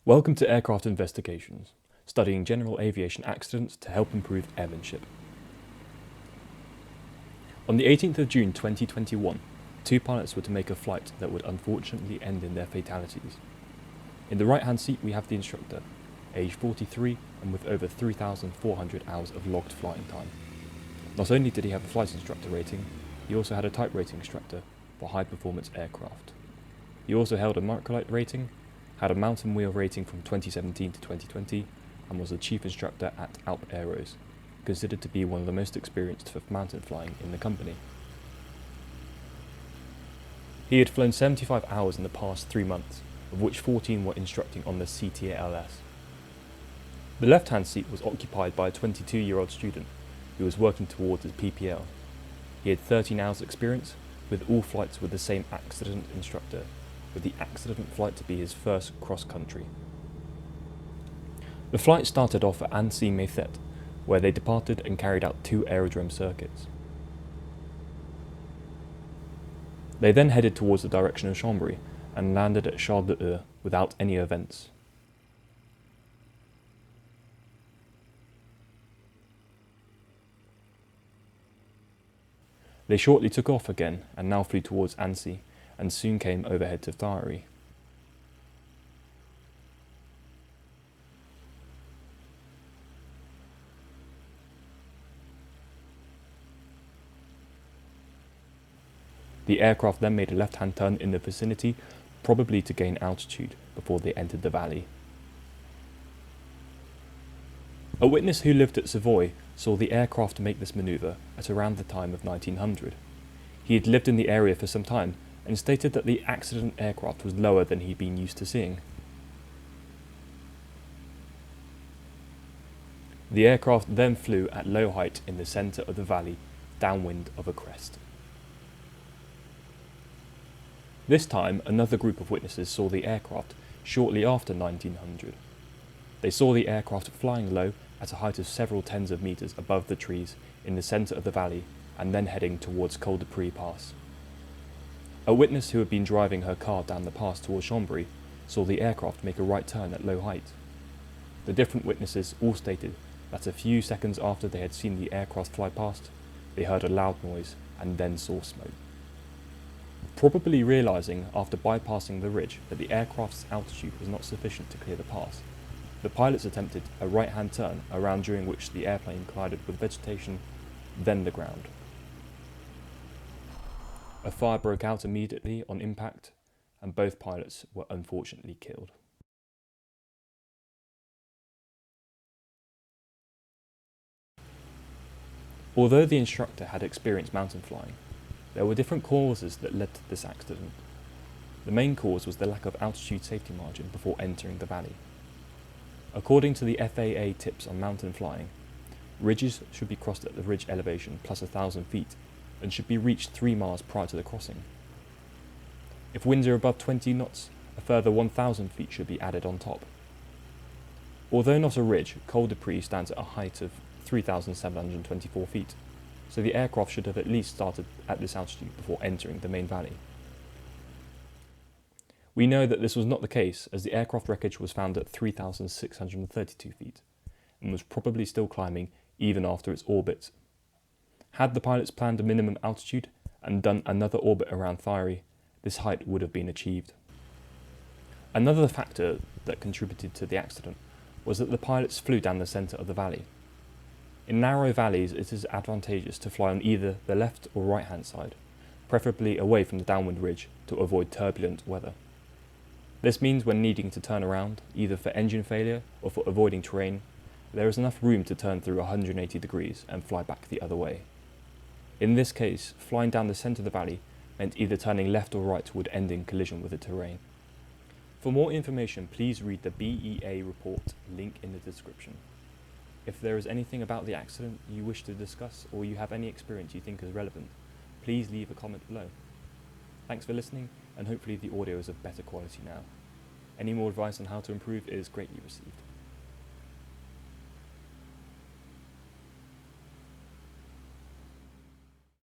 Welcome to Aircraft Investigations, studying general aviation accidents to help improve airmanship. On the 18th of June 2021, two pilots were to make a flight that would unfortunately end in their fatalities. In the right-hand seat we have the instructor, age 43 and with over 3,400 hours of logged flying time. Not only did he have a flight instructor rating, he also had a type rating instructor for high-performance aircraft. He also held a microlight rating, had a mountain wheel rating from 2017 to 2020, and was the chief instructor at Alp Aeros, considered to be one of the most experienced for mountain flying in the company. He had flown 75 hours in the past 3 months, of which 14 were instructing on the CTALS. The left-hand seat was occupied by a 22-year-old student who was working towards his PPL. He had 13 hours experience, with all flights with the same accident instructor, with the accident flight to be his first cross-country. The flight started off at Annecy-Maythet, where they departed and carried out 2 aerodrome circuits. They then headed towards the direction of Chambéry and landed at Charles de Gaulle without any events. They shortly took off again and now flew towards Annecy and soon came overhead to Thierry. The aircraft then made a left-hand turn in the vicinity, probably to gain altitude before they entered the valley. A witness who lived at Savoy saw the aircraft make this manoeuvre at around the time of 1900. He had lived in the area for some time and stated that the accident aircraft was lower than he'd been used to seeing. The aircraft then flew at low height in the centre of the valley, downwind of a crest. This time, another group of witnesses saw the aircraft shortly after 1900. They saw the aircraft flying low at a height of several tens of metres above the trees in the centre of the valley and then heading towards Col de Près Pass. A witness who had been driving her car down the pass towards Chambéry saw the aircraft make a right turn at low height. The different witnesses all stated that a few seconds after they had seen the aircraft fly past, they heard a loud noise and then saw smoke. Probably realising after bypassing the ridge that the aircraft's altitude was not sufficient to clear the pass, the pilots attempted a right-hand turn around, during which the airplane collided with vegetation, then the ground. A fire broke out immediately on impact, and both pilots were unfortunately killed. Although the instructor had experienced mountain flying, there were different causes that led to this accident. The main cause was the lack of altitude safety margin before entering the valley. According to the FAA tips on mountain flying, ridges should be crossed at the ridge elevation plus 1,000 feet and should be reached 3 miles prior to the crossing. If winds are above 20 knots, a further 1,000 feet should be added on top. Although not a ridge, Col de Près stands at a height of 3,724 feet, so the aircraft should have at least started at this altitude before entering the main valley. We know that this was not the case, as the aircraft wreckage was found at 3,632 feet, and was probably still climbing even after its orbit. Had the pilots planned a minimum altitude and done another orbit around Thierry, this height would have been achieved. Another factor that contributed to the accident was that the pilots flew down the centre of the valley. In narrow valleys, it is advantageous to fly on either the left or right-hand side, preferably away from the downwind ridge to avoid turbulent weather. This means when needing to turn around, either for engine failure or for avoiding terrain, there is enough room to turn through 180 degrees and fly back the other way. In this case, flying down the centre of the valley meant either turning left or right would end in collision with the terrain. For more information, please read the BEA report, link in the description. If there is anything about the accident you wish to discuss, or you have any experience you think is relevant, please leave a comment below. Thanks for listening, and hopefully the audio is of better quality now. Any more advice on how to improve is greatly received.